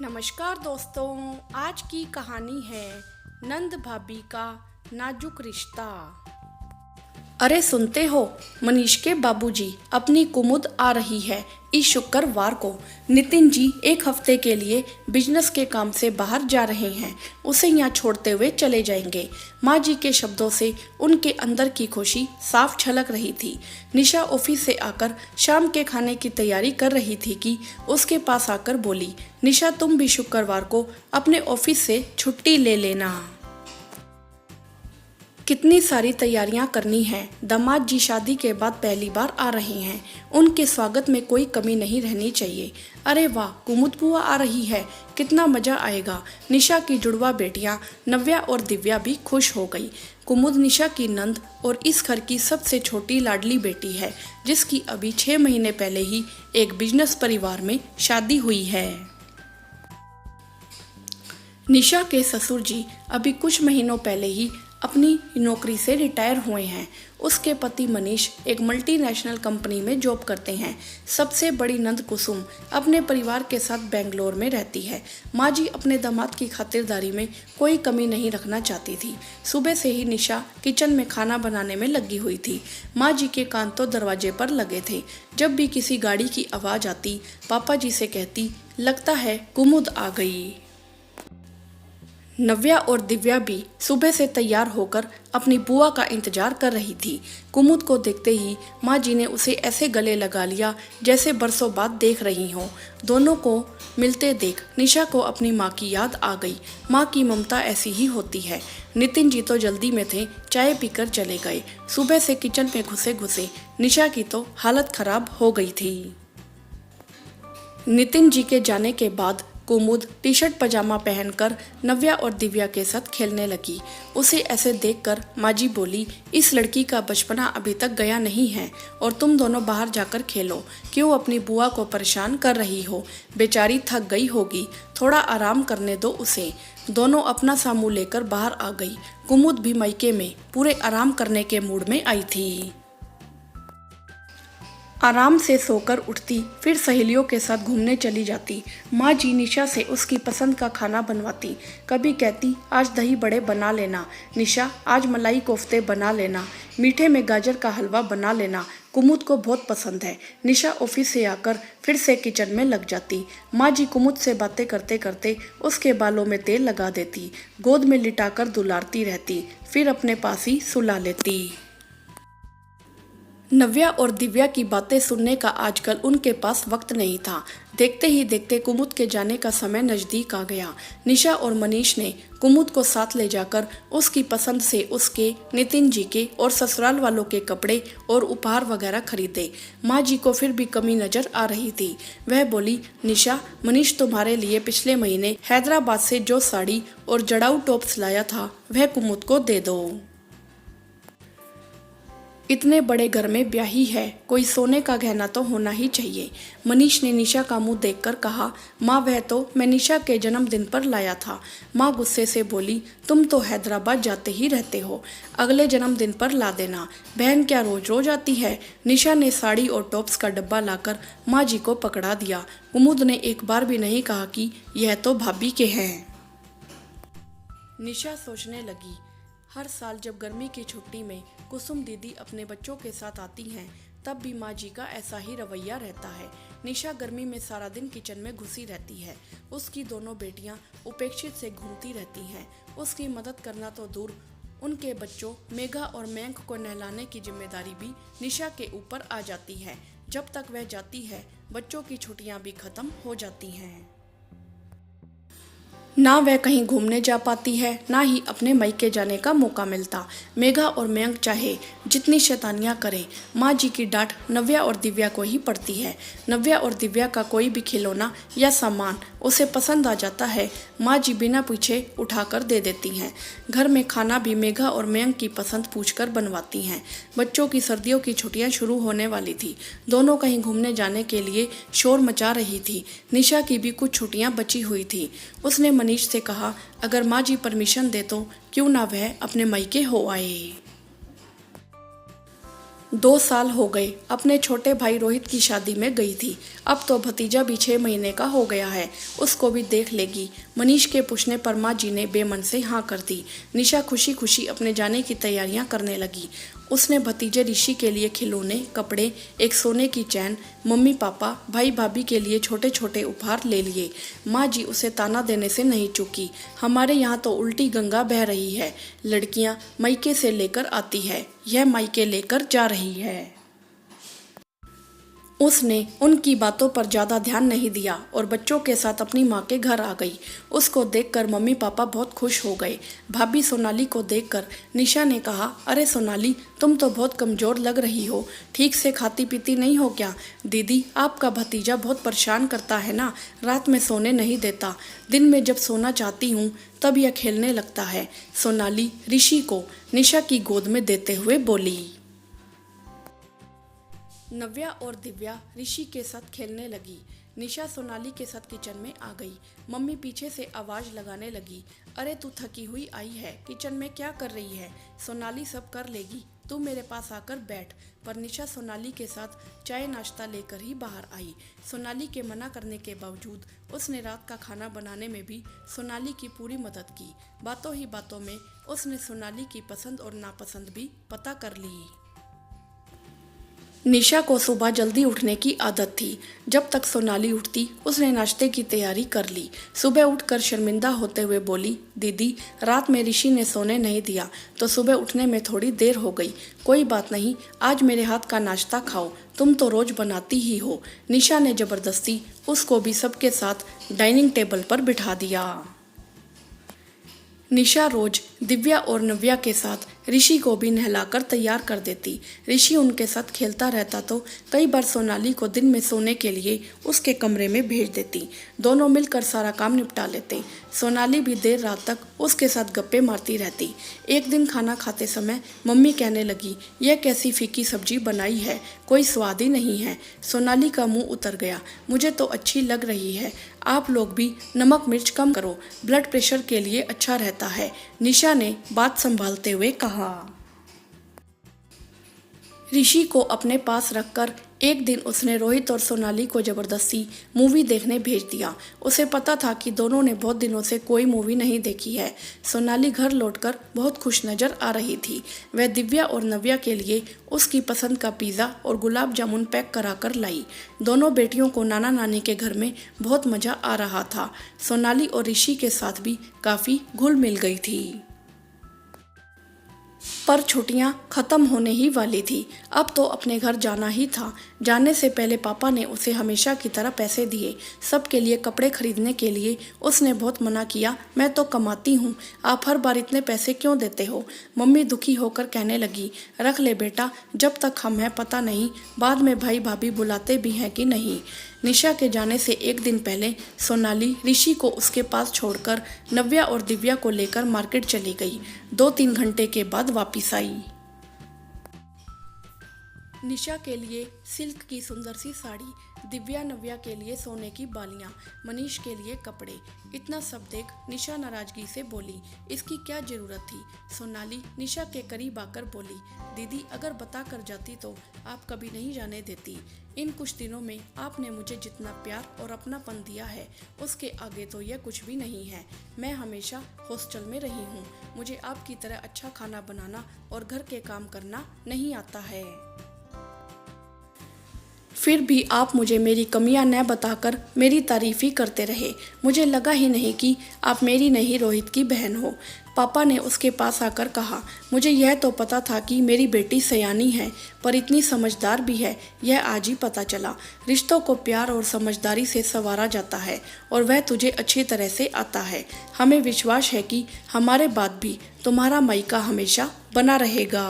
नमस्कार दोस्तों, आज की कहानी है नंद भाभी का नाजुक रिश्ता। अरे सुनते हो, मनीष के बाबूजी, अपनी कुमुद आ रही है इस शुक्रवार को। नितिन जी एक हफ्ते के लिए बिजनेस के काम से बाहर जा रहे हैं, उसे यहाँ छोड़ते हुए चले जाएंगे। माँ जी के शब्दों से उनके अंदर की खुशी साफ झलक रही थी। निशा ऑफिस से आकर शाम के खाने की तैयारी कर रही थी कि उसके पास आकर बोली, निशा तुम भी शुक्रवार को अपने ऑफिस से छुट्टी ले लेना। कितनी सारी तैयारियां करनी है। दामाद जी शादी के बाद पहली बार आ रहे हैं, उनके स्वागत में कोई कमी नहीं रहनी चाहिए। अरे वाह, कुमुद बुआ आ रही है, कितना मजा आएगा। निशा की जुड़वा बेटियां नव्या और दिव्या भी खुश हो गई। कुमुद निशा की नंद और इस घर की सबसे छोटी लाडली बेटी है, जिसकी अभी 6 महीने पहले ही एक बिजनेस परिवार में शादी हुई है। निशा के ससुर जी अभी कुछ महीनों पहले ही अपनी नौकरी से रिटायर हुए हैं। उसके पति मनीष एक मल्टीनेशनल कंपनी में जॉब करते हैं। सबसे बड़ी नंद कुसुम अपने परिवार के साथ बेंगलोर में रहती है। माँ जी अपने दामाद की खातिरदारी में कोई कमी नहीं रखना चाहती थी। सुबह से ही निशा किचन में खाना बनाने में लगी हुई थी। माँ जी के कान तो दरवाजे पर लगे थे। जब भी किसी गाड़ी की आवाज़ आती, पापा जी से कहती, लगता है कुमुद आ गई। नव्या और दिव्या भी सुबह से तैयार होकर अपनी बुआ का इंतजार कर रही थी। कुमुद को देखते ही माँ जी ने उसे ऐसे गले लगा लिया जैसे बरसों बाद देख रही हो। दोनों को मिलते देख निशा को अपनी माँ की याद आ गई। माँ की ममता ऐसी ही होती है। नितिन जी तो जल्दी में थे, चाय पीकर चले गए। सुबह से किचन में घुसे घुसे निशा की तो हालत खराब हो गई थी। नितिन जी के जाने के बाद कुमुद टी शर्ट पजामा पहनकर नव्या और दिव्या के साथ खेलने लगी। उसे ऐसे देखकर माँ जी बोली, इस लड़की का बचपना अभी तक गया नहीं है और तुम दोनों बाहर जाकर खेलो। क्यों अपनी बुआ को परेशान कर रही हो? बेचारी थक गई होगी, थोड़ा आराम करने दो उसे। दोनों अपना सामू लेकर बाहर आ गई। कुमुद भी मायके में पूरे आराम करने के मूड में आई थी। आराम से सोकर उठती, फिर सहेलियों के साथ घूमने चली जाती। माँ जी निशा से उसकी पसंद का खाना बनवाती। कभी कहती, आज दही बड़े बना लेना, निशा आज मलाई कोफ्ते बना लेना, मीठे में गाजर का हलवा बना लेना। कुमुद को बहुत पसंद है। निशा ऑफिस से आकर फिर से किचन में लग जाती। माँ जी कुमुद से बातें करते करते उसके बालों में तेल लगा देती, गोद में लिटाकर दुलारती रहती, फिर अपने पास ही सुला लेती। नव्या और दिव्या की बातें सुनने का आजकल उनके पास वक्त नहीं था। देखते ही देखते कुमुद के जाने का समय नज़दीक आ गया। निशा और मनीष ने कुमुद को साथ ले जाकर उसकी पसंद से उसके, नितिन जी के और ससुराल वालों के कपड़े और उपहार वगैरह खरीदे। माँ जी को फिर भी कमी नजर आ रही थी। वह बोली, निशा, मनीष तुम्हारे लिए पिछले महीने हैदराबाद से जो साड़ी और जड़ाऊ टॉप्स लाया था वह कुमुद को दे दो। इतने बड़े घर में ब्याही है, कोई सोने का गहना तो होना ही चाहिए। मनीष ने निशा का मुंह देखकर कहा, माँ वह तो मैं निशा के जन्मदिन पर लाया था। माँ गुस्से से बोली, तुम तो हैदराबाद जाते ही रहते हो, अगले जन्मदिन पर ला देना। बहन क्या रोज रोज आती है? निशा ने साड़ी और टॉप्स का डब्बा लाकर माँ जी को पकड़ा दिया। कुमुद ने एक बार भी नहीं कहा कि यह तो भाभी के हैं। निशा सोचने लगी, हर साल जब गर्मी की छुट्टी में कुसुम दीदी अपने बच्चों के साथ आती हैं, तब भी माँ जी का ऐसा ही रवैया रहता है। निशा गर्मी में सारा दिन किचन में घुसी रहती है। उसकी दोनों बेटियां उपेक्षित से घूमती रहती हैं। उसकी मदद करना तो दूर, उनके बच्चों मेघा और मयंक को नहलाने की जिम्मेदारी भी निशा के ऊपर आ जाती है। जब तक वह जाती है, बच्चों की छुट्टियां भी खत्म हो जाती हैं। ना वह कहीं घूमने जा पाती है, ना ही अपने मायके जाने का मौका मिलता। मेघा और मयंक चाहे जितनी शैतानियां करें, माँ जी की डांट नव्या और दिव्या को ही पड़ती है। नव्या और दिव्या का कोई भी खिलौना या सामान उसे पसंद आ जाता है, माँ जी बिना पूछे उठाकर दे देती हैं। घर में खाना भी मेघा और मयंक की पसंद पूछकर बनवाती हैं। बच्चों की सर्दियों की छुट्टियां शुरू होने वाली थी। दोनों कहीं घूमने जाने के लिए शोर मचा रही थी। निशा की भी कुछ छुट्टियां बची हुई थी। उसने मनीष से कहा, अगर माँ जी परमिशन दे तो क्यों ना वह अपने मायके हो आए। 2 साल हो गए अपने छोटे भाई रोहित की शादी में गई थी। अब तो भतीजा भी 6 महीने का हो गया है, उसको भी देख लेगी। मनीष के पूछने पर माँ जी ने बेमन से हाँ कर दी। निशा खुशी खुशी अपने जाने की तैयारियां करने लगी। उसने भतीजे ऋषि के लिए खिलौने, कपड़े, एक सोने की चैन, मम्मी पापा, भाई भाभी के लिए छोटे छोटे उपहार ले लिए। माँ जी उसे ताना देने से नहीं चूकी। हमारे यहाँ तो उल्टी गंगा बह रही है, लड़कियाँ मायके से लेकर आती है, यह मायके लेकर जा रही है। उसने उनकी बातों पर ज़्यादा ध्यान नहीं दिया और बच्चों के साथ अपनी माँ के घर आ गई। उसको देखकर मम्मी पापा बहुत खुश हो गए। भाभी सोनाली को देखकर निशा ने कहा, अरे सोनाली, तुम तो बहुत कमज़ोर लग रही हो, ठीक से खाती पीती नहीं हो क्या? दीदी, आपका भतीजा बहुत परेशान करता है ना, रात में सोने नहीं देता, दिन में जब सोना चाहती हूँ तब यह खेलने लगता है। सोनाली ऋषि को निशा की गोद में देते हुए बोली। नव्या और दिव्या ऋषि के साथ खेलने लगी। निशा सोनाली के साथ किचन में आ गई। मम्मी पीछे से आवाज लगाने लगी, अरे तू थकी हुई आई है, किचन में क्या कर रही है? सोनाली सब कर लेगी, तू मेरे पास आकर बैठ। पर निशा सोनाली के साथ चाय नाश्ता लेकर ही बाहर आई। सोनाली के मना करने के बावजूद उसने रात का खाना बनाने में भी सोनाली की पूरी मदद की। बातों ही बातों में उसने सोनाली की पसंद और नापसंद भी पता कर ली। निशा को सुबह जल्दी उठने की आदत थी। जब तक सोनाली उठती उसने नाश्ते की तैयारी कर ली। सुबह उठकर शर्मिंदा होते हुए बोली, दीदी, रात में ऋषि ने सोने नहीं दिया तो सुबह उठने में थोड़ी देर हो गई। कोई बात नहीं, आज मेरे हाथ का नाश्ता खाओ, तुम तो रोज बनाती ही हो। निशा ने जबरदस्ती उसको भी सबके साथ डाइनिंग टेबल पर बिठा दिया। निशा रोज दिव्या और नव्या के साथ ऋषि को भी नहलाकर तैयार कर देती। ऋषि उनके साथ खेलता रहता तो कई बार सोनाली को दिन में सोने के लिए उसके कमरे में भेज देती। दोनों मिलकर सारा काम निपटा लेते। सोनाली भी देर रात तक उसके साथ गप्पे मारती रहती। एक दिन खाना खाते समय मम्मी कहने लगी, यह कैसी फीकी सब्जी बनाई है, कोई स्वाद ही नहीं है। सोनाली का मुंह उतर गया, मुझे तो अच्छी लग रही है, आप लोग भी नमक मिर्च कम करो, ब्लड प्रेशर के लिए अच्छा रहता है, निशा ने बात संभालते हुए कहा। ऋषि को अपने पास रखकर एक दिन उसने रोहित और सोनाली को जबरदस्ती मूवी देखने भेज दिया। उसे पता था कि दोनों ने बहुत दिनों से कोई मूवी नहीं देखी है। सोनाली घर लौटकर बहुत खुश नजर आ रही थी। वह दिव्या और नव्या के लिए उसकी पसंद का पिज़्ज़ा और गुलाब जामुन पैक कराकर लाई। दोनों बेटियों को नाना नानी के घर में बहुत मज़ा आ रहा था। सोनाली और ऋषि के साथ भी काफ़ी घुल मिल गई थी। पर छुट्टियां खत्म होने ही वाली थी। अब तो अपने घर जाना ही था। जाने से पहले पापा ने उसे हमेशा की तरह पैसे दिए। सबके लिए कपड़े खरीदने के लिए उसने बहुत मना किया, मैं तो कमाती हूँ, आप हर बार इतने पैसे क्यों देते हो? मम्मी दुखी होकर कहने लगी, रख ले बेटा, जब तक हम हैं पता नहीं बाद में भाई भाभी बुलाते भी हैं कि नहीं। निशा के जाने से एक दिन पहले सोनाली ऋषि को उसके पास छोड़कर नव्या और दिव्या को लेकर मार्केट चली गई। 2-3 घंटे के बाद वापस आई। निशा के लिए सिल्क की सुंदर सी साड़ी, दिव्या नव्या के लिए सोने की बालियां, मनीष के लिए कपड़े। इतना सब देख निशा नाराजगी से बोली, इसकी क्या जरूरत थी? सोनाली निशा के करीब आकर बोली, दीदी, अगर बता कर जाती तो आप कभी नहीं जाने देती। इन कुछ दिनों में आपने मुझे जितना प्यार और अपनापन दिया है उसके आगे तो यह कुछ भी नहीं है। मैं हमेशा हॉस्टल में रही हूँ, मुझे आपकी तरह अच्छा खाना बनाना और घर के काम करना नहीं आता है। फिर भी आप मुझे मेरी कमियां न बताकर मेरी तारीफ ही करते रहे। मुझे लगा ही नहीं कि आप मेरी नहीं रोहित की बहन हो। पापा ने उसके पास आकर कहा, मुझे यह तो पता था कि मेरी बेटी सयानी है, पर इतनी समझदार भी है, यह आज ही पता चला। रिश्तों को प्यार और समझदारी से संवारा जाता है और वह तुझे अच्छी तरह से आता है। हमें विश्वास है कि हमारे बाद भी तुम्हारा मायका हमेशा बना रहेगा।